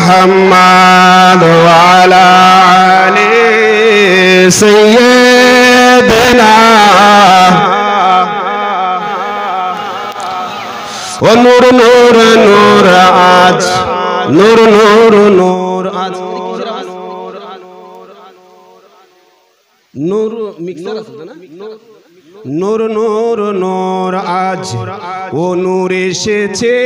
মুহাম্মাদ ওয়া আলা আলি সাইয়্যিদিনা ও নূর নূর নূর আজ নূর নূর নূর আজ নূর মিক্সার আছে না নূর নূর নূর আজ ও নূর এসেছে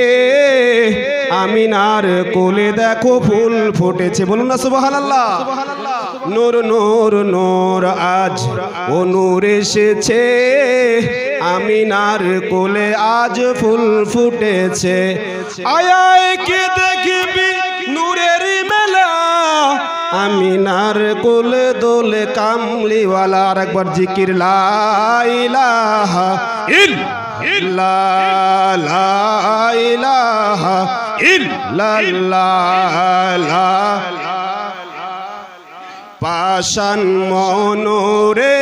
আমিনার কোলে দেখো ফুল ফুটেছে বলুন না সুবহানাল্লাহ নূর নূর নূর আজ ও নূর এসেছে আমিনার কোলে আজ ফুল ফুটেছে আয় আয় কে দেখবি নূরের মেলা আমিনার কোলে দোলে কামলিওয়ালা আর একবার জিকির লা ইলাহা ইল্লাল্লাহ লা ইলাহা ইল্লাল্লাহ পাশান মনোরে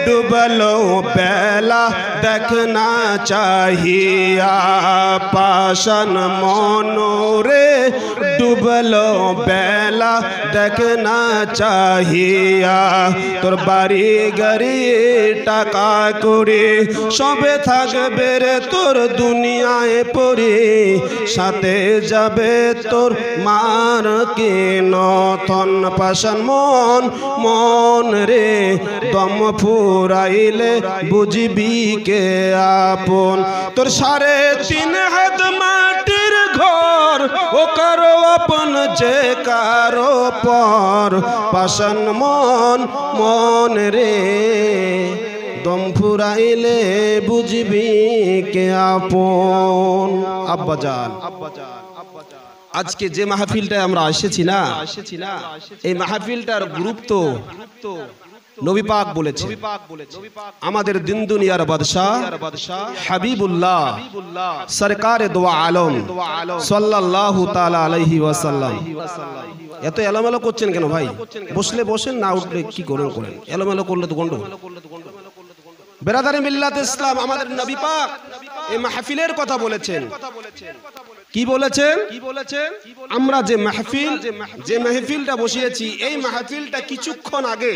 ডুবলো বেলা দেখনা চাহিয়া পাশান মনোরে ডুবলো বেলা দেখনা চাহিয়া তোর বাড়ি গাড়ি টাকা করে সবে থাকবে রে তোর দুনিয়ায় পড়ে সাথে যাবে তোর মার কে নথন পাশান মন মন রে দম ফুরাইলে বুঝবি কে আপন তোর 3.5 হাত মাটির ঘর ও কারো আপন যে কারো পর পাশান মন মন রে দম ফুরাইলে বুঝবি কে আপন আব্বাজান আজকে যে মাহফিলটায় আমরা এসেছি না এই মাহফিলটার গুরুত্ব নবী পাক বলেছে আমাদের দিন দুনিয়ার বাদশা হাবিবুল্লাহ সরকারে দো আলম সাল্লাল্লাহু তাআলা আলাইহি ওয়াসাল্লাম এত এলোমেলো করছেন কেন ভাই বসলে বসেন না উঠলে কি করেন এলোমেলো করলে তো গন্ডগোল বেরাদারে মিল্লাত ইসলাম আমাদের নবী পাক এই মাহফিলের কথা বলেছেন কি বলেছেন আমরা যে মাহফিলটা বসিয়েছি এই মাহফিলটা কিছুক্ষণ আগে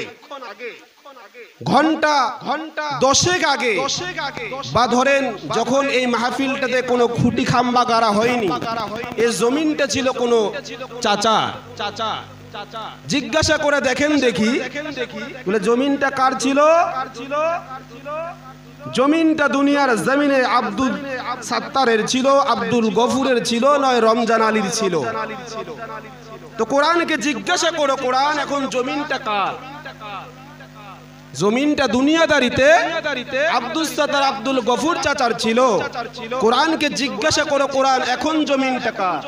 ঘন্টা 10 আগে বা ধরেন যখন এই মাহফিলটাতে কোনো খুঁটি খাম্বা গাড়া হয়নি এই জমিনটা ছিল কোনো চাচা জিজ্ঞাসা করে দেখেন দেখি বলে জমিনটা কার ছিল জমিনটা দুনিয়ার জমিনে আব্দুল সাত্তারের ছিল আব্দুল গফুরের ছিল নয় রমজান আলীর ছিল তো কোরআনকে জিজ্ঞাসা করো কোরআন এখন জমিনটা কার জমিনটা দুনিয়াদারিতে আব্দুল সাত্তার আব্দুল গফুর চাচার ছিল কোরআনকে জিজ্ঞাসা করো কোরআন এখন জমিনটা কার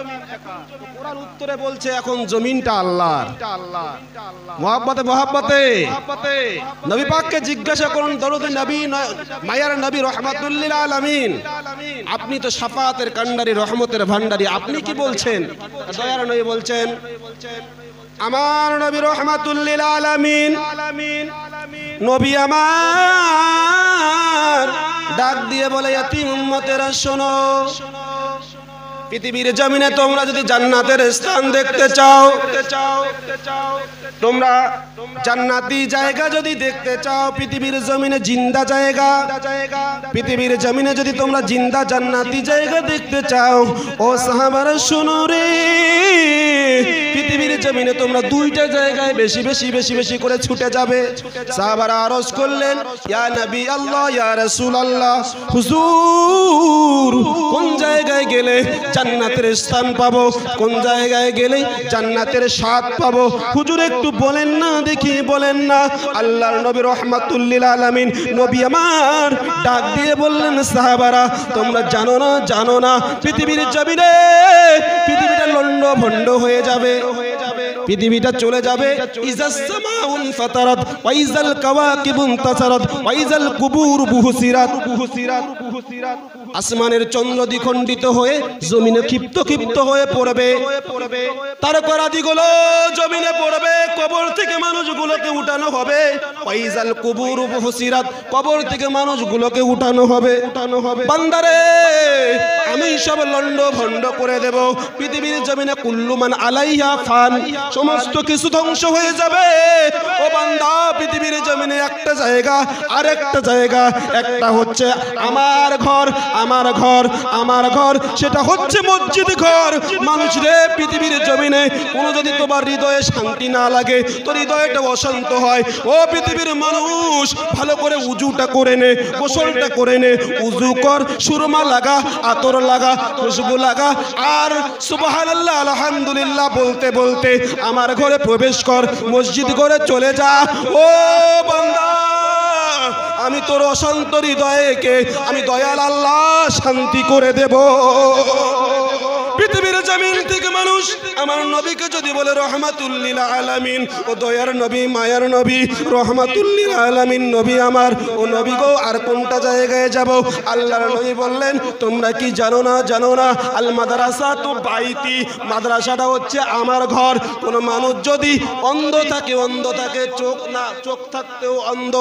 কোরআন উত্তরে বলছে এখন জমিনটা আল্লাহর মহব্বতে নবী পাককে জিজ্ঞাসা করুন দরুদে নবী মায়ার নবী রাহমাতুল লিল আলামিন আপনি তো শাফাআতের কান্ডারি রহমতের ভান্ডারি আপনি কি বলছেন দয়ার নবী বলছেন আমার নবী রাহমাতুল লিল আলামিন নবী আমার ডাক দিয়ে বলে ইতিম উম্মতেরা শোনো পৃথিবীর জমিনে তোমরা যদি জান্নাতের স্থান দেখতে চাও তোমরা জান্নাতি জায়গা যদি দেখতে চাও পৃথিবীর জমিনে জিন্দা জায়গা পৃথিবীর জমিনে যদি তোমরা জিন্দা জান্নাতি জায়গা দেখতে চাও ও সাহাবারা শোনো রে পৃথিবীর জমিনে তোমরা দুইটা জায়গায় বেশি করে ছুটে যাবে সাহাবারা আরজ করলেন ইয়া নবী আল্লাহ ইয়া রাসূল আল্লাহ হুজুর কোন জায়গায় গেলে জান্নাতের স্থান পাবো কোন জায়গায় গেলে জান্নাতের স্বাদ পাবো হুজুর একটু বলেন না দেখি বলেন না আল্লাহর নবী রাহমাতুল লিল আলামিন নবী আমার ডাক দিয়ে বললেন সাহাবারা তোমরা জানো না পৃথিবীর জমিনে পৃথিবীটা লন্ড ভন্ড হয়ে যাবে পৃথিবীটা চলে যাবে। ইজাস সামাউন ফাতারাত ওয়া ইজাল কাওয়াকিবুন তাসারাত ওয়া ইজাল কুবুর বুহসিরাত। আসমানের চন্দ্র দ্বিখণ্ডিত হয়ে জমিনে ক্ষিপ্ত ক্ষিপ্ত হয়ে পড়বে। তারকারাদিগুলো জমিনে পড়বে। কবর থেকে মানুষগুলোকে উঠানো হবে। ওয়া ইজাল কুবুর বুহসিরাত, কবর থেকে মানুষগুলোকে উঠানো হবে। বান্দারে আমি সব লন্ড ভন্ড করে দেব। পৃথিবীর জমিনে কুল্লু মান আলাইহা ফান, সমস্ত কিছু ধ্বংস হয়ে যাবে। ও বান্দা, পৃথিবীর জমিনে একটা জায়গা, আরেকটা জায়গা, একটা হচ্ছে আমার ঘর, আমার ঘর, আমার ঘর, সেটা হচ্ছে মসজিদ ঘর। মানুষ রে, পৃথিবীর জমিনে কোনো যদি তোমার হৃদয়ে শান্তি না লাগে, তোর হৃদয়টা অশান্ত হয়, ও পৃথিবীর মানুষ, ভালো করে উজুটা করে নে, গোসলটা করে নে, উজু কর, সুরমা লাগা, আতর লাগা, খুশবু লাগা, আর সুবহানাল্লাহ আলহামদুলিল্লাহ বলতে বলতে আমার ঘরে প্রবেশ কর, মসজিদ ঘরে চলে যা। ও বান্দা, আমি তোর অশান্ত হৃদয়কে আমি দয়াল আল্লাহ শান্তি করে দেব। পৃথিবীর জমিন থেকে মানুষ আমার নবীকে যদি বলে রহমাতুল লিল আলামিন, ও দয়ার নবী, মায়ার নবী, রহমাতুল লিল আলামিন নবী আমার, ও নবী গো আর কোনটা জায়গায় যাব? আল্লাহর নবী বললেন, তোমরা কি জানো না? জানো না? আল মাদ্রাসা তো বাইতি, মাদ্রাসাটা হচ্ছে আমার ঘর। কোন মানুষ যদি অন্ধ থাকে, চোখ থাকতেও অন্ধ,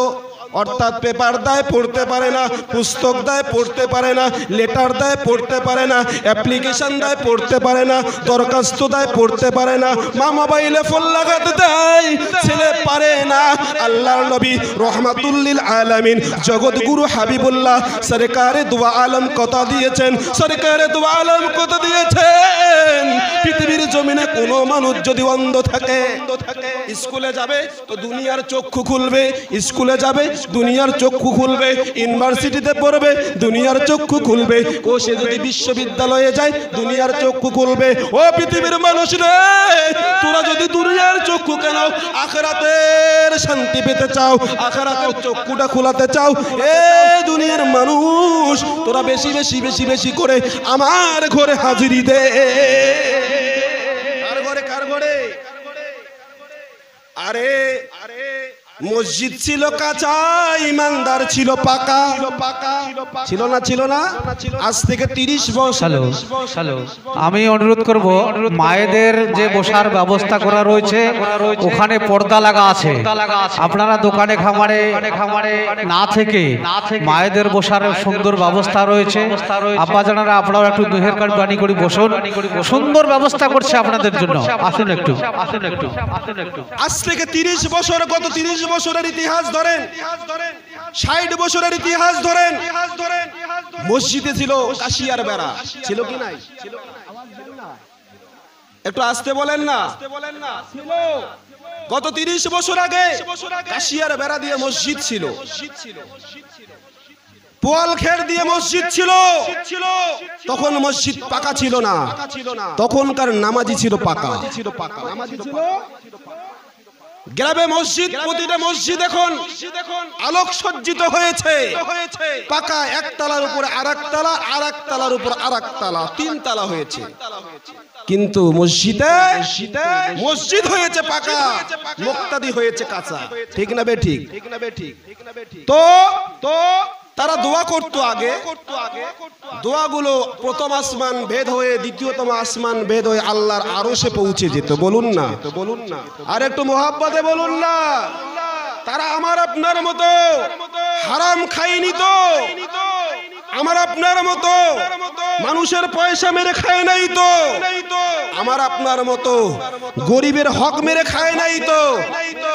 অর্থাৎ পেপার দেয় পড়তে পারে না, পুস্তক দেয় পড়তে পারে না, লেটার দেয় পড়তে পারে না, অ্যাপ্লিকেশন দেয় পড়তে পারে না, দরখাস্ত দেয় পড়তে পারে না, মা মোবাইলে ফোন লাগাতে দেয়, ছেলে পারে না। আল্লাহর নবী রহমাতুল লিল আলামিন জগৎগুরু হাবিবুল্লাহ সরকারে দু আলম কথা দিয়েছেন, সরকারে দু আলম কথা দিয়েছেন, পৃথিবীর জমিনে কোনো মানুষ যদি অন্ধ থাকে, স্কুলে যাবে তো দুনিয়ার চক্ষু খুলবে, স্কুলে যাবে দুনিয়ার চক্ষু খুলবে, ইউনিভার্সিটিতে পড়বে দুনিয়ার চক্ষু খুলবে, ও সে যদি বিশ্ববিদ্যালয়ে যায় দুনিয়ার চক্ষু খুলবে। ও পৃথিবীর মানুষ রে, তোরা যদি দুনিয়ার চক্ষু কেন আখিরাতের শান্তি পেতে চাও, আখিরাতের চক্ষুটা খোলাতে চাও, এ দুনিয়ার মানুষ, তোরা বেশি বেশি বেশি বেশি করে আমার ঘরে হাজিরি দে। কার ঘরে? আরে মসজিদ ছিল কাঁচা, ইমানদার ছিল পাকা। ছিল না? আজ থেকে 30 বছর। হ্যালো, আমি অনুরোধ করব, মায়েদের যে বসার ব্যবস্থা করা রয়েছে ওখানে পর্দা লাগা আছে। আপনারা দোকানে খামারে না থেকে মায়েদের বসার সুন্দর ব্যবস্থা রয়েছে। আব্বাজানেরা আপনারা একটু দুহের কাঠ বাণী করে বসুন, সুন্দর ব্যবস্থা করছে আপনাদের জন্য। আসুন একটু। আজ থেকে 30 বছর, গত 30 বছরের ইতিহাস ধরেন, 60 বছরের ইতিহাস ধরেন, মসজিদে ছিল কাশিয়ার বেড়া। ছিল কি নাই? একটু আসতে বলেন না। ছিল। গত 30 বছর আগে কাশিয়ার বেড়া দিয়ে মসজিদ ছিল, পোয়াল খের দিয়ে মসজিদ ছিল। তখন মসজিদ পাকা ছিল না, তখনকার নামাজি ছিল পাকা। গ্রামে মসজিদ, প্রতিটা মসজিদ এখন আলোক সজ্জিত হয়েছে, পাকা, একতলার উপরে আরেক তালা, আরেক তালার উপর আরেক তালা, 3 তালা হয়েছে। কিন্তু মসজিদ হয়েছে পাকা, মুক্তাদি হয়েছে কাঁচা। ঠিক না বেঠিক? তো তারা দোয়া করতো আগে, দোয়াগুলো প্রথম আসমান ভেদ হয়ে দ্বিতীয়তম আসমান ভেদ হয়ে আল্লাহর আরশে পৌঁছে যেত। বলুন না, আর একটু মোহাব্বতে বলুন না। তারা আমার আপনার মতো হারাম খায়নি তো, আমার আপনার মতো মানুষের পয়সা মেরে খায় নাই তো, আমার আপনার মতো গরিবের হক মেরে খায় নাই তো।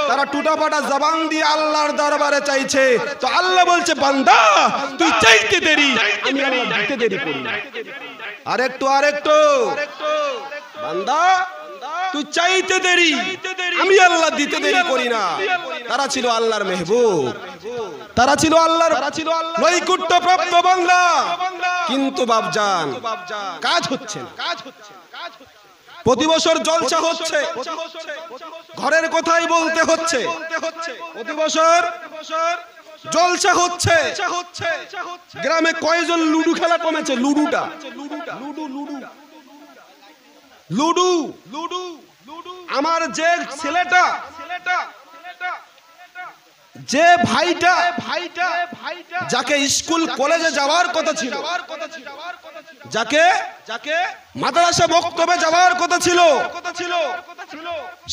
তারা টুটাপাটা জবান দিয়ে আল্লাহর দরবারে চাইছে, তো আল্লাহ বলছে, বান্দা তুই চাইতে দেরি, আমি আল্লাহ দিতে দেরি করি না। আরেকটু বান্দা তুই চাইতে দেরি, আমি আল্লাহ দিতে দেরি করি না। তারা ছিল আল্লাহর মেহবুব, তারা ছিল আল্লাহর নৈকট্য প্রাপ্ত বান্দা। কিন্তু বাপজান কাজ হচ্ছে না। প্রতি বছর জলসা হচ্ছে, ঘরের কথাই বলতে হচ্ছে, প্রতি বছর জলসা হচ্ছে। গ্রামে কয়জন লুডু খেলা কমেছে? লুডু আমার যে ছেলেটা, যে ভাইটা যাকে স্কুল কলেজে যাওয়ার কথা ছিল, যাকে মাদ্রাসা বক্তব্যে যাওয়ার কথা ছিল,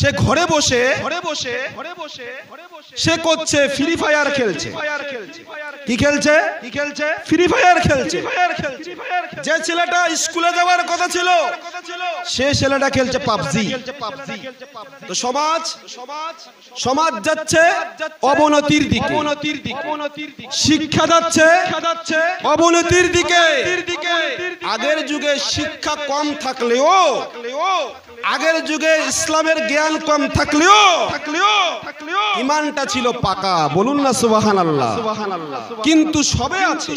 সে ঘরে বসে সে করছে ফ্রি ফায়ার খেলছে। কি খেলছে? ফ্রি ফায়ার খেলছে। যে ছেলেটা স্কুলে যাওয়ার কথা ছিল সে ছেলেটা খেলছে পাবজি। তো সমাজ যাচ্ছে অবনতির দিকে, শিক্ষা যাচ্ছে অবনতির দিকে। আগের যুগে শিক্ষা কম থাকলেও, আগের যুগে ইসলামের জ্ঞান কম থাকলেও ঈমানটা ছিল পাকা। বলুন না সুবহানাল্লাহ। কিন্তু সবে আছে,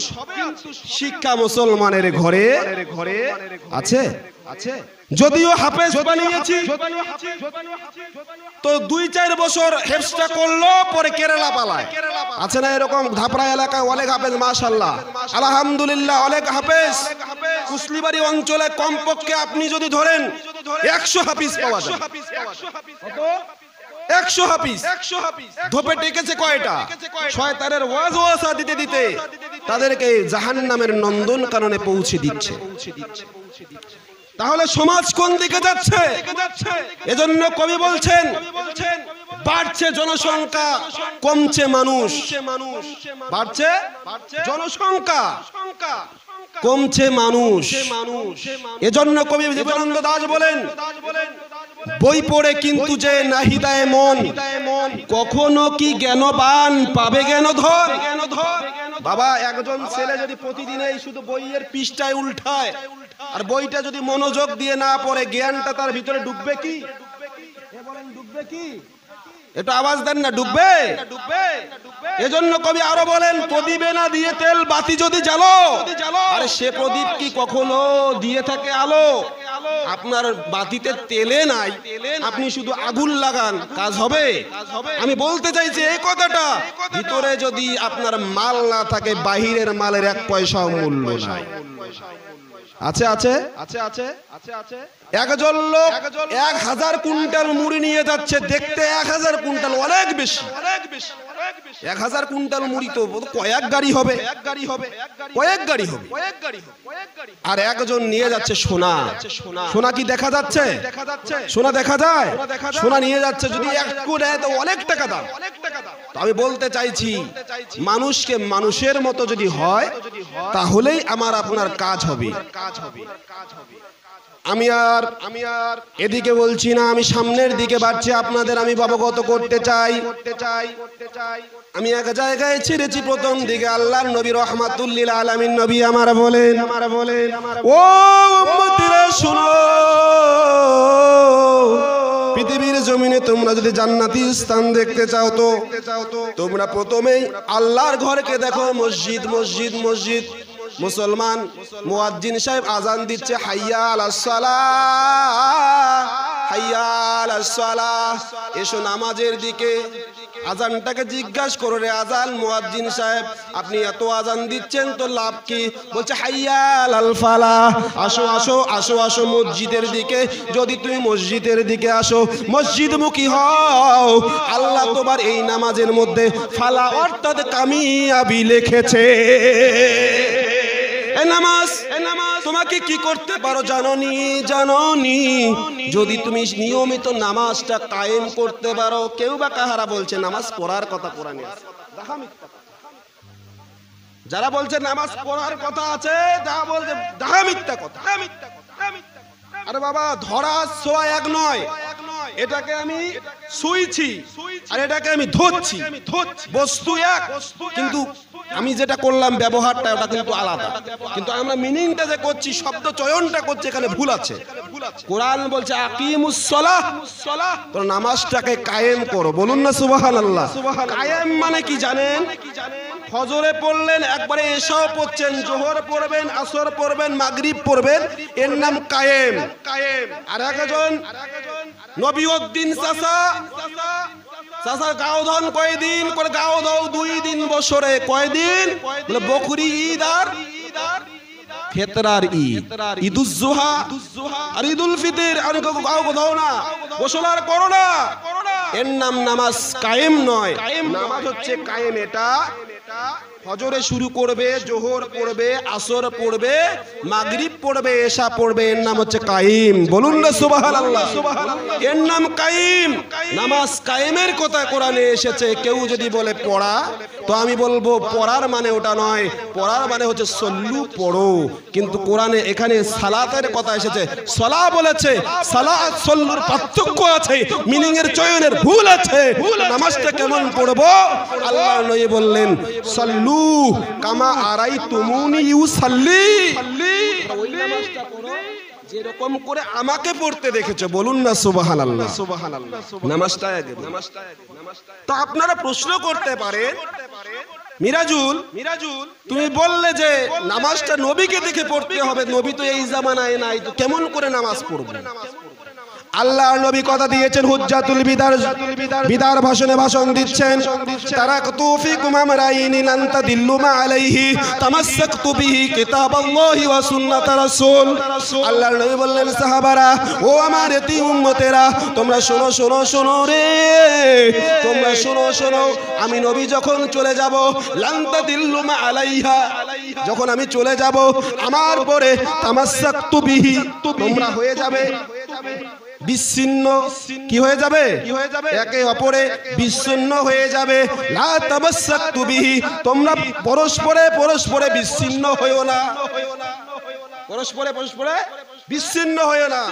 শিক্ষা মুসলমানের ঘরে আছে। যদিও হাফেজ বানিয়েছি তো 2-4 বছর হেফজটা করলো, পরে কেরালা পালায়। আছে না এরকম? ধাপড়া এলাকায় অনেক হাফেজ, মাশাআল্লাহ আলহামদুলিল্লাহ অনেক হাফেজ। কুসলিবাড়ি অঞ্চলে কমপক্ষে আপনি যদি ধরেন 100 হাফেজ পাওয়া যায়। 100 হাফেজ ধোপে টেকেছে কয়টা? শয়তানের ওয়াজওয়াসা দিতে দিতে তাদেরকে জাহান্নামের নন্দন কাননে পৌঁছে দিচ্ছে। তাহলে সমাজ কোন দিকে যাচ্ছে? এজন্য কবি বলছেন বাড়ছে জনসংখ্যা, কমছে মানুষ। বাড়ছে জনসংখ্যা, কমছে মানুষ। এজন্য কবি জীবনানন্দ দাশ বলেন, বই পড়ে কিন্তু যে নাহিদায় মন, কখনো কি জ্ঞানবান পাবে জ্ঞানধর। বাবা, একজন ছেলে যদি প্রতিদিন এই শুধু বইয়ের পৃষ্ঠায় উল্টায় আর বইটা যদি মনোযোগ দিয়ে না পড়ে, জ্ঞানটা তার ভিতরে ঢুকবে কি? ডুববে কি? একটু আওয়াজ দেন না, ডুববে? এজন্য কবি আরো বলেন, প্রদীপে না দিয়ে তেল বাতি যদি জ্বালো, আরে সে প্রদীপ কি কখনো দিয়ে থাকে আলো? আপনার বাতিতে তেলে নাই, আপনি শুধু আগুন লাগান, কাজ হবে? আমি বলতে চাইছি এই কথাটা, ভিতরে যদি আপনার মাল না থাকে, বাহিরের মালের 1 পয়সাও মূল্য নাই। আছে আছে আছে আছে আছে। একজন লোক 1000 কুইন্টাল মুড়ি নিয়ে যাচ্ছে, দেখতে 1000 কুইন্টাল, অনেক বেশি। 1000 কুইন্টাল মুড়ি তো কয়েক গাড়ি হবে, কয়েক গাড়ি হবে। আর একজন নিয়ে যাচ্ছে সোনা। সোনা কি দেখা যাচ্ছে? সোনা দেখা যায়? সোনা নিয়ে যাচ্ছে, যদি 1 কোটি তো অনেক টাকা দাম। তো আমি বলতে চাইছি, মানুষকে মানুষের মতো যদি হয় তাহলেই আমার আপনার কাজ হবে। আমি আর এদিকে বলছি না, আমি সামনের দিকে বাড়ছি, আপনাদের আমি অবগত করতে চাই। আমি এক জায়গায় ছেড়েছি প্রথম দিকে, আল্লাহর নবী রাহমাতুল লিল আলামিন নবী আমার বলেন, ও উম্মতিরা শুনো, পৃথিবীর জমিনে তোমরা যদি জান্নাতি স্থান দেখতে চাও তো তোমরা প্রথমেই আল্লাহর ঘরকে দেখো। মসজিদ মসজিদ মসজিদ। মুসলমান মুয়াজ্জিন সাহেব আজান দিচ্ছে, হাইয়া আলাস সালাহ, হাইয়া আলাস সালাহ, এসো নামাজের দিকে। আজানটাকে জিজ্ঞাসা করো, রে আজান মুয়াজ্জিন সাহেব আপনি এত আজান দিচ্ছেন তো লাভ কি? বলছে হাইয়া আলাল ফালাহ, আসো আসো আসো আসো মসজিদের দিকে। যদি তুমি মসজিদের দিকে আসো, মসজিদমুখী হও, আল্লাহ তোমার এই নামাজের মধ্যে ফালা অর্থাৎ কামিয়াবি লিখেছে। নামাজ তোমাকে কি করতে পারো জানোনি? যদি তুমি নিয়মিত নামাজটা কায়েম করতে পারো। কেউ বা কাহারা বলছে নামাজ পড়ার কথা কোরআনে আছে, যারা বলছে নামাজ পড়ার কথা আছে, যারা বলছে ডাহা মিথ্যা কথা। আরে বাবা, ধরা ছোঁয়া এক নয়, এটাকে আমি ছুঁইছি আর এটাকে আমি ধরছি, বস্তু এক, কিন্তু আমি যেটা করলাম ব্যবহারটা ওটা কিন্তু আলাদা। কিন্তু আমরা মিনিংটা যে করছি, শব্দ চয়নটা করছি, এখানে ভুল আছে। কোরআন বলছে আকিমুস সালাহ, তোমরা নামাজটাকে কায়েম করো। বলুন না সুবহানাল্লাহ। কায়েম মানে কি জানেন? ফজরে পড়লেন, একবারে এশাও পড়ছেন, জোহর পড়বেন, আসর পড়বেন, মাগরিব পড়বেন, এর নাম কায়েম। আর একজন নবীউদ্দিন চাচা গাও ধন কয়দিন করে? গাও দাও 2 দিন বছরে। কয়দিন? বলে বকরি ঈদ আর ফিতরার ঈদ, ঈদুজ জুহা আর ঈদুল ফিতর। আর কাউকে দাও না, গোসল আর করো না, এর নাম নামাজ কায়েম নয়। নামাজ হচ্ছে কায়েম, এটা ফজরে শুরু করবে, জোহর পড়বে, আসর পড়বে, মাগরিব পড়বে, এশা পড়বে, এর নাম হচ্ছে কায়েম। বলুন না সুবহানাল্লাহ। এর নাম কায়েম। নামাজ কায়েমের কথা কোরআনে এসেছে। কেউ যদি বলে পড়া, তো আমি বলবো পড়ার মানে ওটা নয়, পড়ার মানে হচ্ছে সল্লু, পড়ো। কিন্তু কোরআনে এখানে সালাতের কথা এসেছে, সলা বলেছে। সালাত সল্লুর পার্থক্য আছে, মিনিং এর চয়নের ভুল আছে। নামাজটা কেমন পড়বো? আল্লাহর নবী বললেন সল্লু কামা আরাইতুমুনি ইউসাল্লি। ওই নামাজটা পড়ো যেরকম করে আমাকে পড়তে দেখেছো। বলুন না সুবহানাল্লাহ। নামাজটা আগে। তো আপনারা প্রশ্ন করতে পারেন, মিরাজুল তুমি বললে যে নামাজটা নবীকে দেখে পড়তে হবে, নবী তো এই জামানায় নাই, তো কেমন করে নামাজ পড়বে? আল্লাহর নবী কথা দিয়েছেন, হুজ্জাতুল বিদার ভাষণে ভাষণ দিচ্ছেন, তারাকতু ফিকুম আমরাইন লান তাদিল্লু মা আলাইহি তামাসসাকতু বিহি কিতাবাল্লাহি ওয়া সুন্নাত রাসূল। আল্লাহর নবী বললেন, সাহাবারা, ও আমার এতি উম্মতেরা, তোমরা শোনো শোনো শোনো রে, তোমরা শোনো শোনো, আমি নবী যখন চলে যাব, লান তাদিল্লু মা আলাইহা, যখন আমি চলে যাব আমার পরে, তামাসসাকতু বিহি, তোমরা হয়ে যাবে বিচ্ছিন্ন। কি হয়ে যাবে? একে অপরে বিচ্ছিন্ন হয়ে যাবে। লা তামাসসাকতু বিহি, তোমরা পরস্পরে বিচ্ছিন্ন হইও না, পরস্পরে বিচ্ছিন্ন হইও না,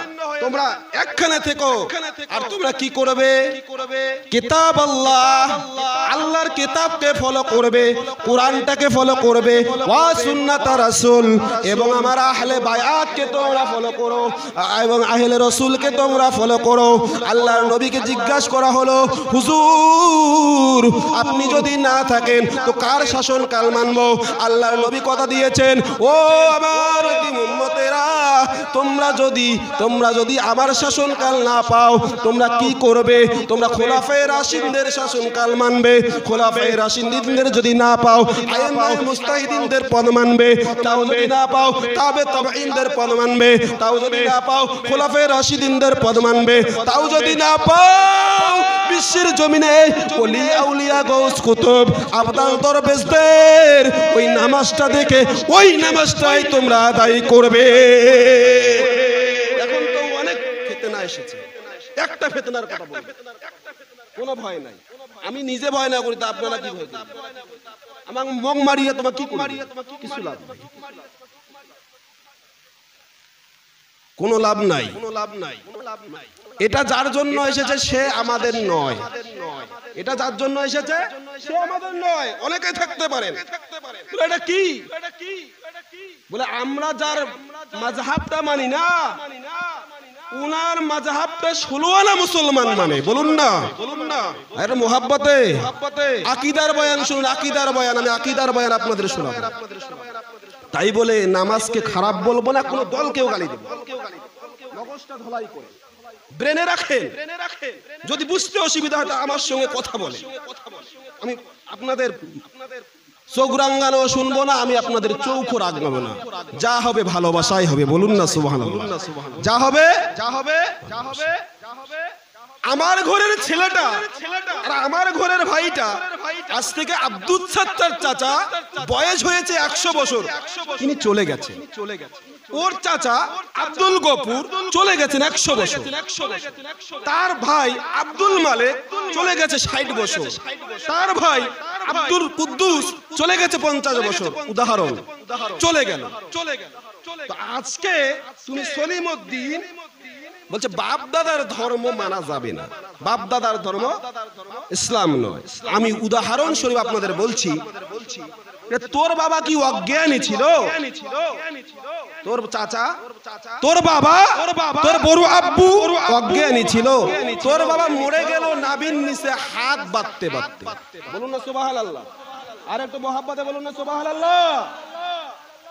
তোমরা একখানে থেকো। আর তোমরা কি করবে? কিতাব আল্লাহ, আল্লাহর কিতাবকে ফলো করবে, কোরআনটাকে ফলো করবে, ওয়া সুন্নাত রাসূল, এবং আমার আহলে বায়াতকে তোমরা ফলো করো, এবং আহলে রাসূলকে তোমরা ফলো করো। আল্লাহর নবীকে জিজ্ঞাসা করা হলো, হুজুর আপনি যদি না থাকেন তো কার শাসনকাল মানবো? আল্লাহর নবী কথা দিয়েছেন, ও আমার উম্মতেরা, তোমরা যদি আমার শাসনকাল না পাও, তোমরা কি করবে? তোমরা খোলাফায়ে রাশিদদের শাসনকাল মানবে। খোলাফায়ে রাশিদদের যদি না পাও, আইম্মায়ে মুজতাহিদিনদের পদ মানবে। তাও যদি না পাও, তাবে তাবেঈনদের পদ মানবে। তাও যদি না পাও, খোলাফায়ে রাশিদিনদের পদ মানবে। তাও যদি না পাও, বিশ্বের জমিনে ওলি আউলিয়া গৌস কুতুব আবদাল দরবেশদের ওই নামাজটা দেখে ওই নামাজটাই তোমরা আদায় করবে। এখন তো অনেক ফিতনা এসেছে, একটা ফিতনার কথা বলি, কোনো ভয় নাই। আমি নিজে ভয় না করি, তা আপনারা কি ভয় করেন? আমার মগ মারিয়ে তোমার কি করি? কিছু লাভ নাই, কোনো লাভ নাই, কোনো লাভ নাই। এটা যার জন্য এসেছে সে আমাদের নয়, এটা যার জন্য এসেছে সে আমাদের নয়। অনেকে থাকতে পারেন, এটা কি বলে আমরা যার মাযহাবটা মানি না, উনার মাযহাবটা 16 আনা মুসলমান মানে। বলুন না, আরে মোহাব্বতে আকীদার বয়ান শুনুন, আকীদার বয়ান, আমি আকীদার বয়ান আপনাদের শোনাবো। তাই বলে নামাজকে খারাপ বলবো না, কোনো দলকেও গালি দেব। মগজটা ধলাই করে ব্রেনে রাখেন, যদি বুঝতে অসুবিধা হয় আমার সঙ্গে কথা বলে। আমি আপনাদের চোখ রাঙানো শুনবো না, আমি আপনাদের চৌখো রাঙাবো না। যা হবে ভালোবাসাই হবে। বলুন না সুবহানাল্লাহ। যা হবে আমার ঘরের ছেলেটা আর আমার ঘরের ভাইটা, আজ থেকে আব্দুল সাত্তার চাচা বয়স হয়েছে 100 বছর, তিনি চলে গেছেন। ওর চাচা আব্দুল গফুর চলে গেছেন 100 বছর। তার ভাই আব্দুল মালেক চলে গেছে 60 বছর। তার ভাই আব্দুল কুদ্দুস চলে গেছে 50 বছর। উদাহরণ চলে গেল। তো আজকে তুমি সলিমউদ্দিন বলছে বাপ দাদার ধর্ম মানা যাবে না, বাপ দাদার ধর্ম ইসলাম নয়। আমি উদাহরণ স্বরূপ আপনাদের বলছি, তোর বাবা কি অজ্ঞানী ছিল? তোর চাচা, তোর বাবা, তোর বড় আব্বু অজ্ঞানী ছিল। তোর বাবা মরে গেল নাবির নিচে হাত বাঁধতে বাঁধতে। বলুন না সুবহানাল্লাহ। আর একটু মহাব্বতে বলুন না সুবহানাল্লাহ।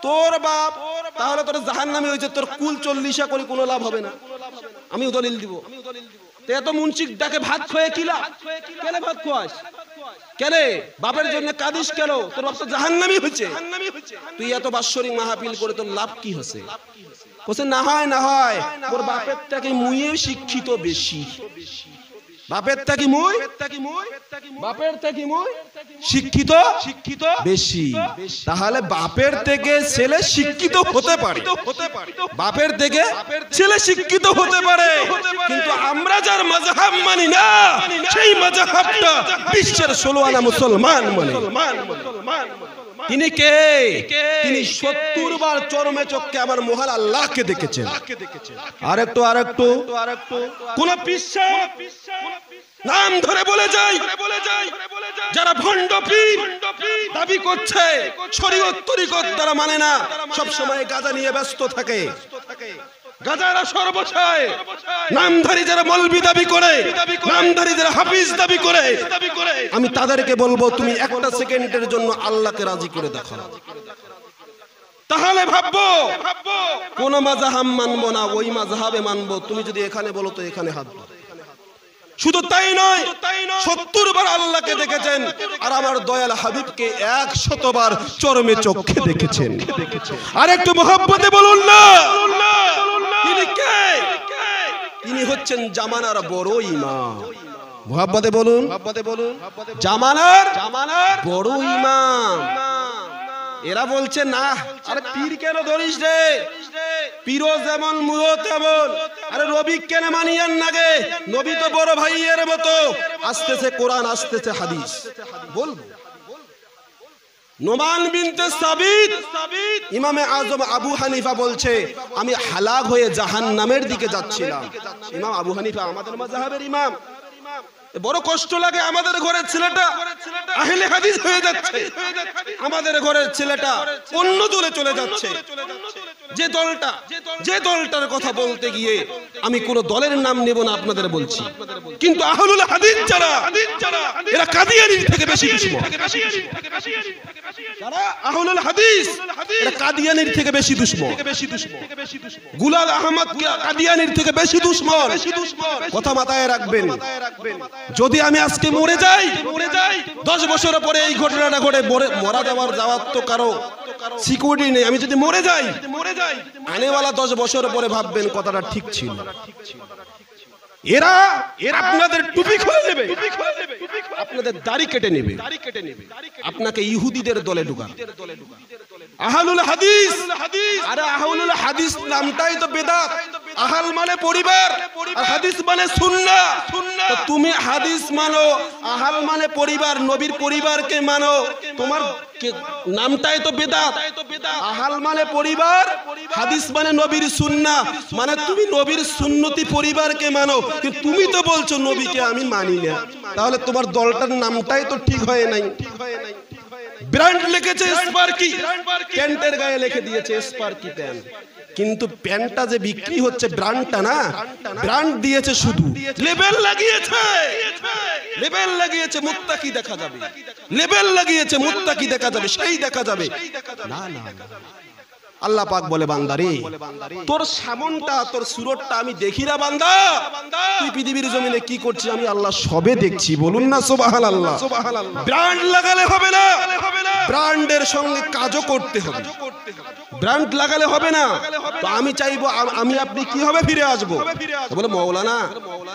তোর বাপ তাহলে তোর জাহান্নামী হয়েছে, তোর কুল 40 করে কোনো লাভ হবে না। আমি দলিল দিব। এত মুন্সিক ডাকে ভাত খোয়ে কি লাভ? কেন ভাত খোয়াস? কেন বাপের জন্য কাঁদিস কেন? তোর বাপ তো জাহান্নামী হয়েছে। তুই এত বাৎসরিক মাহফিল করে তোর লাভ কি হচ্ছে? বলছে না হয় না হয়, তোর বাপের থেকে মুয়ে শিক্ষিত বেশি। বাপের থেকে মুই, বাপের থেকে মুই শিক্ষিত বেশি। তাহলে বাপের থেকে ছেলে শিক্ষিত হতে পারে, বাপের থেকে ছেলে শিক্ষিত হতে পারে, কিন্তু আমরা যার মাযহাব মানি না সেই মাযহাবটা বিশ্বের 16 আনা মুসলমান মানে। তিনি কে? তিনি 70 বার চরমে চক্ষে আমার মহান আল্লাহকে দেখেছেন। আরেকটু কোন পিসা নাম ধরে বলে যায় যারা ভণ্ড পীর দাবি করছে, শরীয়ত তরিকত তারা মানে না, সব সময় গাঁজা নিয়ে ব্যস্ত থাকে। গাজারা সর্বশয় নামধারী যারা মৌলবি দাবি করে, নামধারী যারা হাফিজ দাবি করে, আমি তাদেরকে বলবো তুমি একটা সেকেন্ডের জন্য আল্লাহকে রাজি করে দেখো, তাহলে ভাববো কোন মাযহাব মানবো না, ওই মাযহাবে মানবো। তুমি যদি এখানে বলো তো এখানে হাত দাও। শুধু তাই নয়, 70 বার আল্লাহকে দেখেছেন, আর আমার দয়াল হাবিবকে 100 বার চরমে চক্ষে দেখেছেন। আর একটু মহব্বতে বলুন না, তিনি কে? তিনি হচ্ছেন জামানার বড় ইমাম। মহব্বতে বলুন, জামানার বড় ইমাম। এরা বলছে না, আরে পীর কেন ধরিস রে? পীরও যেমন মুও তেমন। আরে নবী কেন মানিয়েন না গে? নবী তো বড় ভাইয়ের মতো। আসতেছে কোরআন, আসতেছে হাদিস। বলবো নোমান বিনতে সাবিত, ইমামে আজম আবু হানিফা বলছে আমি হালাক হয়ে জাহান্নামের দিকে যাচ্ছিলাম। ইমাম আবু হানিফা আমাদের মাযহাবের ইমাম। বড় কষ্ট লাগে, আমাদের ঘরের ছেলেটা আহলে হাদিস হয়ে যাচ্ছে, আমাদের ঘরের ছেলেটা অন্য দলে চলে যাচ্ছে। যে দলটার কথা বলতে গিয়ে আমি কোন দলের নাম নেব না, আপনাদের বলছি, কিন্তু আহলুল হাদিস যারা, এরা কাদিয়ানীর থেকে বেশি দুশমন। যারা আহলুল হাদিস, এরা কাদিয়ানীর থেকে বেশি দুশমন। গুলাল আহমদ কাদিয়ানীর থেকে বেশি দুশমন। কথা মাথায় রাখবেন। যদি আমি আজকে মরে যাই, 10 বছর পরে এই ঘটনাটা ঘটে, মরা যাওয়ার তো কারো সিকিউরিটি নেই। আমি যদি মরে যাই, আনেওয়ালা 10 বছর পরে ভাববেন কথাটা ঠিক ছিল। এরা আপনাদের টুপি খুলে নেবে, আপনাদের দাড়ি কেটে নেবে, আপনাকে ইহুদিদের দলে ঢুকাবে। আহলুল হাদিস, আরে আহলুল হাদিস নামটাই তো বেদাত। আহল মানে পরিবার, আর হাদিস মানে সুন্নাহ। তো তুমি হাদিস মানো, আহল মানে পরিবার, নবীর পরিবারকে মানো, তোমার নামটাই তো বেদাত। আহল মানে পরিবার, হাদিস মানে নবীর সুন্নাহ, মানে তুমি নবীর সুন্নতি পরিবারকে মানো, কিন্তু তুমি তো বলছো নবীকে আমি মানি না। তাহলে তোমার দলটার নামটাই তো ঠিক হয় নাই। ব্র্যান্ড লিখেছে স্পার্কি, প্যান্টের গায়ে লিখে দিয়েছে স্পার্কি প্যান্ট, কিন্তু প্যান্টটা যে বিক্রি হচ্ছে ব্র্যান্ডটা না, ব্র্যান্ড দিয়েছে শুধু, লেবেল লাগিয়েছে মুত্তাকি দেখা যাবে, লেবেল লাগিয়েছে মুত্তাকি দেখা যাবে, সেই দেখা যাবে না। আল্লাহ পাক বলে বান্দারে, তোর সামনটা, তোর সুরতটা আমি দেখি না বান্দা, তুই পৃথিবীর জমিনে কি করছিস আমি আল্লাহ সবে দেখছি। বলুন না সুবহানাল্লাহ। ব্র্যান্ড লাগালে হবে না, ব্র্যান্ডের সঙ্গে কাজও করতে হবে। ব্র্যান্ড লাগালে হবে না। তো আমি চাইবো আমি আপনি কি হবে ফিরে আসবো। বলে মৌলানা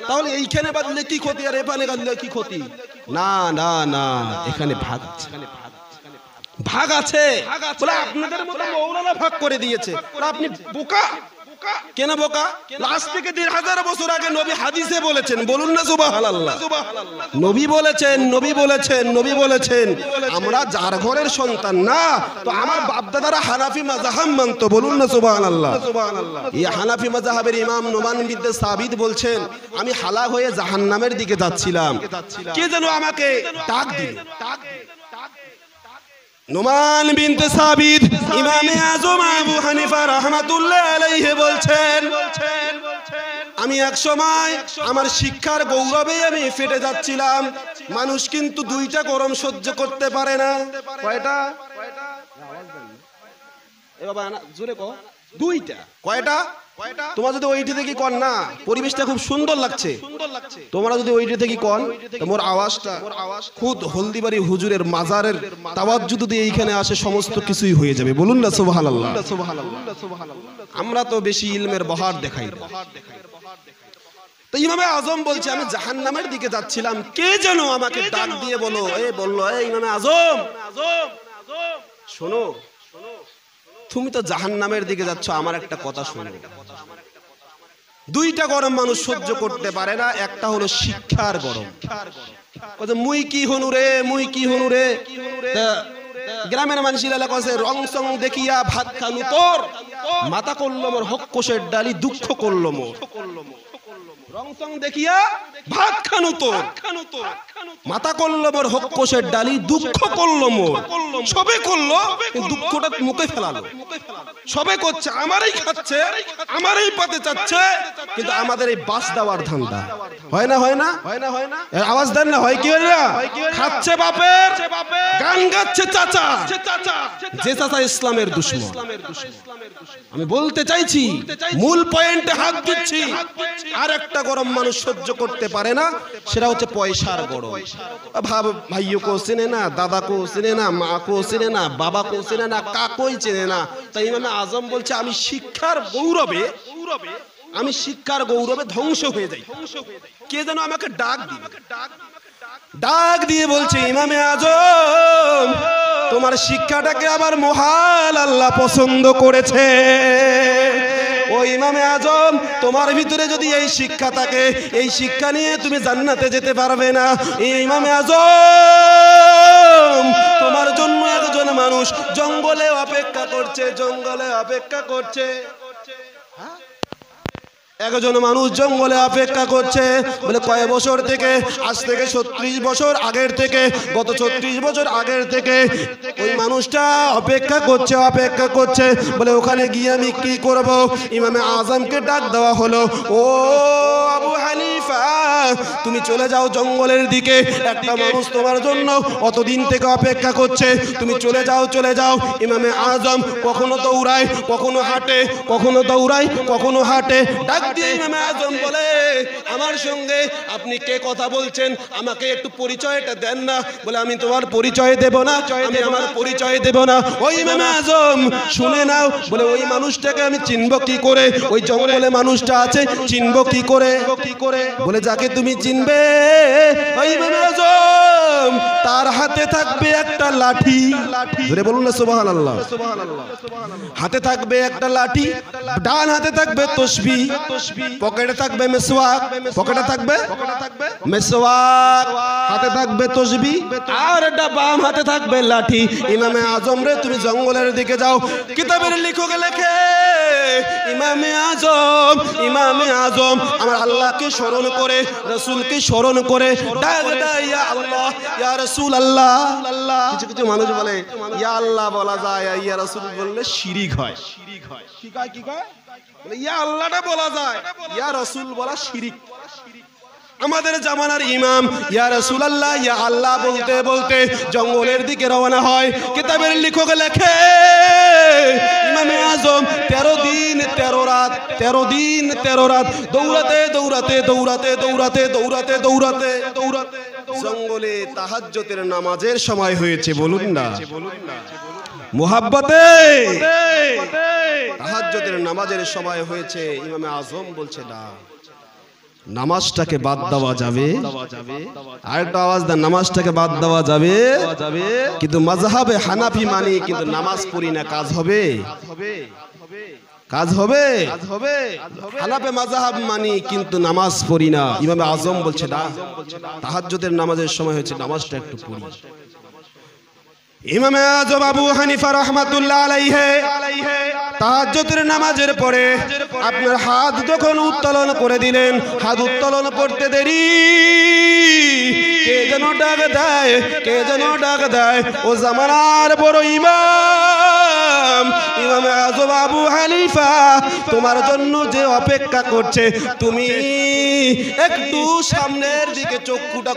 তাহলে এইখানে বাদলে কি ক্ষতি, আর এখানে বাদলে কি ক্ষতি? না না না, এখানে ভাগ আছে। বলে আপনাদের মতো মৌলানা ভাগ করে দিয়েছে, আপনি বোকা। কেন বোকা? আজ থেকে 1000 বছর আগে নবী হাদিসে বলেছেন। বলুন না সুবহানাল্লাহ। নবী বলেছেন আমরা যার ঘরের সন্তান না, তো আমার বাপ দাদারা হানাফি মাযহাব মানতো। বলুন না সুবহানাল্লাহ। এই হানাফি মাযহাবের ইমাম নোমান বিনতে সাবিত বলছেন আমি হালাক হয়ে জাহান্নামের দিকে যাচ্ছিলাম, কে যেন আমাকে ডাক দিল। নোমান বিনতে সাবিত ইমামে আজম আবু হানিফা রাহমাতুল্লাহ আলাইহি বলছেন আমি এক সময় আমার শিক্ষার গৌরবে আমি ফেটে যাচ্ছিলাম। মানুষ কিন্তু 2টা গরম সহ্য করতে পারে না। কয়টা? এ বাবা জোরে কও। 2টা। কয়টা? তোমরা যদি ওইটি থেকে কন না, পরিবেশটা খুব সুন্দর লাগছে, তোমরা যদি ওইটি থেকে কন, মোর আওয়াজটা খুদ হলদিবাড়ি হুজুরের মাজারের তাওয়াজ্জুদ দিয়ে এইখানে আসে, সমস্ত কিছুই হয়ে যাবে। বলুন না সুবহানাল্লাহ। আমরা তো বেশি ইলমের বহার দেখাই না। তো ইমামে আজম বলছে, আমি জাহান্নামের দিকে যাচ্ছিলাম, কে যেন আমাকে ডাক দিয়ে বলল, ইমামে আজম শোনো, তুমি তো জাহান্নামের দিকে যাচ্ছ, আমার একটা কথা শোনো। দুইটা গরম মানুষ সহ্য করতে পারে না, একটা হলো শিক্ষার গরম। মুই কি হনু রে, গ্রামের মানুষের এলাকা আছে, রং সং দেখিয়া ভাত খানু তোর, মাথা করলো মোর হক কোষের ডালি, দুঃখ করলো মোর। রং সং দেখিয়া ভাত খানু তোর, মাথা করলো মোর হক কোষের ডালি, দুঃখ করলো মোর। সবে করলো, দুঃখটা মুখে ফেলালো। সবে করছে, আমারই খাচ্ছে, আমারই পাতে চাচ্ছে, কিন্তু আমাদের এই বাস দেওয়ার ধান্দা হয় না। আওয়াজ দেন না, হয় কি হয় না? খাচ্ছে বাপের, গান গাচ্ছে চাচা, যে চাচা ইসলামের দুশমন। আমি বলতে চাইছি, মূল পয়েন্টে হাত দিচ্ছি। আর একটা গরম মানুষ সহ্য করতে পারে না, সেটা হচ্ছে পয়সার গরম। ভাইও কো চেনে না, দাদা কো চেনে না, মা কো চেনে না, বাবা কো চেনে না, কাকই চেনে না। তাই ইমামে আজম বলছে, আমি শিক্ষার গৌরবে ধ্বংস হয়ে যাই। কে যেন আমাকে ডাক দিয়ে বলছে, ইমামে আজম তোমার শিক্ষাটাকে আবার মহাল আল্লাহ পছন্দ করেছে। ও ইমামে আজম, তোমার ভিতরে যদি এই শিক্ষা থাকে, এই শিক্ষা নিয়ে তুমি জান্নাতে যেতে পারবে না। ইমামে আজম, তোমার জন্য একজন মানুষ জঙ্গলে অপেক্ষা করছে। একজন মানুষ জঙ্গলে অপেক্ষা করছে। বলে কয় বছর থেকে? আজ থেকে 36 বছর আগের থেকে, গত 36 বছর আগের থেকে ওই মানুষটা অপেক্ষা করছে। বলে ওখানে গিয়ে আমি কি করব? ইমামে আজমকে ডাক দেওয়া হলো, ও আবু হানিফা, তুমি চলে যাও জঙ্গলের দিকে, একটা মানুষ তোমার জন্য অতদিন থেকে অপেক্ষা করছে, তুমি চলে যাও। ইমামে আজম কখনো দৌড়ায়, কখনো হাঁটে, ডাক দিয়ে ইমামে আজম বলে, আমার সঙ্গে আপনি কে কথা বলছেন? আমাকে একটু পরিচয়টা দেন না। বলে আমি তোমার পরিচয় দেব না, আমি আমার পরিচয় দেব না। ওই ইমামে আজম শুনে নাও। বলে ওই মানুষটাকে আমি চিনব কি করে? ওই জঙ্গলে মানুষটা আছে, চিনব কি করে? বলে যাকে তুমি চিনবে, ওই ইমামে আজম তার হাতে থাকবে একটা লাঠি। ধরে বলুন না সুবহানাল্লাহ। হাতে থাকবে একটা লাঠি, ডান হাতে থাকবে তসবিহ, পকেটে থাকবে মেসওয়াক, হাতে থাকবে তসবিহ, আর বাম হাতে থাকবে লাঠি। ইমামে আজম রে, তুমি জঙ্গলের দিকে যাও। কিতাবের লেখক লেখে, ইমামে আজম আমার আল্লাহকে স্মরণ করে, রাসূলকে স্মরণ করে ডাক দেয়, ইয়া আল্লাহ, ইয়া রাসূলুল্লাহ। কিছু মানুষ বলে ইয়া আল্লাহ বলা যায়, ইয়া রাসূল বললে শিরিক হয়। কি কয়? ইয়া আল্লাহটা বলা যায়, ইয়া রাসূল বলা শিরিক। আমাদের জামানার ইমাম ইয়া রাসূলুল্লাহ, ইয়া আল্লাহ বলতে বলতে জঙ্গলের দিকে রওনা হয়। কিতাবের লেখক লেখে, ইমামে আজম 13 দিন 13 রাত দৌড়াতে জঙ্গলে তাহাজ্জুদের নামাজের সময় হয়েছে। বলুন না মুহাব্বতে, তাহাজ্জুদের নামাজের সময় হয়েছে। ইমামে আজম বলছে, না, নামাজটাকে বাদ দেওয়া যাবে। আরেকটা আওয়াজ দেন, নামাজটাকে বাদ দেওয়া যাবে, কিন্তু মাযহাবে হানাফি মানি, কিন্তু নামাজ পড়ি না, কাজ হবে। হানাফি মাযহাব মানি, কিন্তু নামাজ পড়ি না। ইমামে আজম বলছে, না, তাহাজ্জুদের নামাজের সময় হয়েছে, নামাজটা একটু পড়ি। ইমামে আজম আবু হানিফা রাহমাতুল্লাহ আলাইহি তাহাজ্জুদের নামাজের পরে আপনার হাত যখন উত্তোলন করে দিলেন, হাত উত্তোলন করতে দেরি কে যেন ডাক দেয়, ও জামানার বড় ইমাম, ইমামে আজম আবু হানিফা, তোমার জন্য যে অপেক্ষা করছে, তুমি একটু সামনের দিকে চক্ষুটা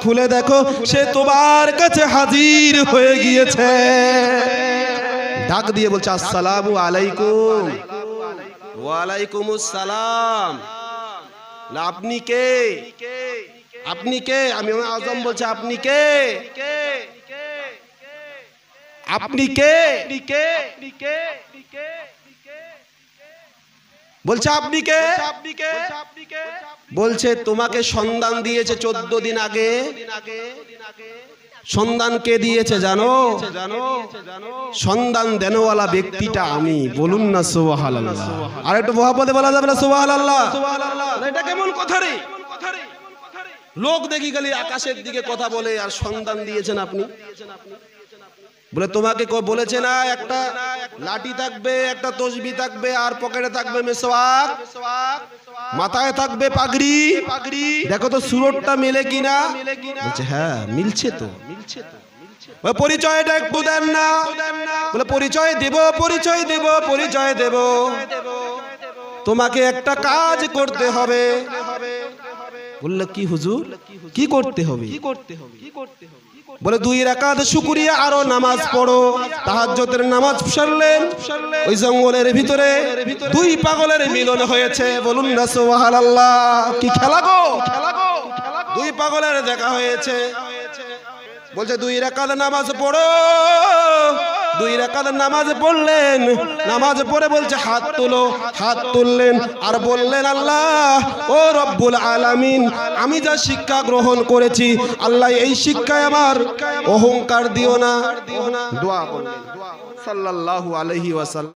খুলে দেখো, সে তোমার কাছে হাজির হয়ে গিয়েছে। ডাক দিয়ে বলছে, আসসালামু আলাইকুম। ওয়ালাইকুমুস সালাম। আপনি কে? আপনি কে? আমি আজম বলছি, আপনি কে? আপনি কে? বলছে আপনি কে? বলছে তোমাকে সন্ধান দিয়েছে 14 দিন আগে। সন্ধান কে দিয়েছে জানো? সন্ধান দেনওয়ালা ব্যক্তিটা আমি। বলুন না সুবহানাল্লাহ। আর একটু মহব্বতে বলা যাবে না সুবহানাল্লাহ? এটা কেমন কথা রে? লোক দেখি গেলে আকাশের দিকে কথা বলে, আর সন্ধান দিয়েছেন আপনি। বলে তোমাকে বলেছে না একটা লাঠি থাকবে, একটা তসবি থাকবে, আর পকেটে থাকবে মেসওয়াক, মাথায় থাকবে পাগড়ি। দেখো তো সুরতটা মিলে কিনা? বলছে হ্যাঁ মিলছে তো। পরিচয়টা একটু দেন না। বলে পরিচয় দেব, পরিচয় দেব, পরিচয় দেব। তোমাকে একটা কাজ করতে হবে। বললো কি হুজুর, কি করতে হবে? বলে 2 রাকাত শুকরিয়া আরো নামাজ পড়ো। তাহাজ্জুদের নামাজ পড়লেন। ওই জঙ্গলের ভিতরে 2 পাগলের মিলন হয়েছে। বলুন না সুবহানাল্লাহ। কি খেলা গো! 2 পাগলের দেখা হয়েছে। বলছে 2 রাকাত নামাজ পড়ো। 2 রাকাত নামাজ পড়লেন। নামাজ পড়ে বলছে হাত তোলো। হাত তুললেন আর বললেন আল্লাহ ও রব্বুল আলামিন, আমি যা শিক্ষা গ্রহণ করেছি আল্লাহ এই শিক্ষায় আমার অহংকার দিও না। দোয়া করলেন সাল্লাল্লাহু আলাইহি ওয়াসাল্লাম।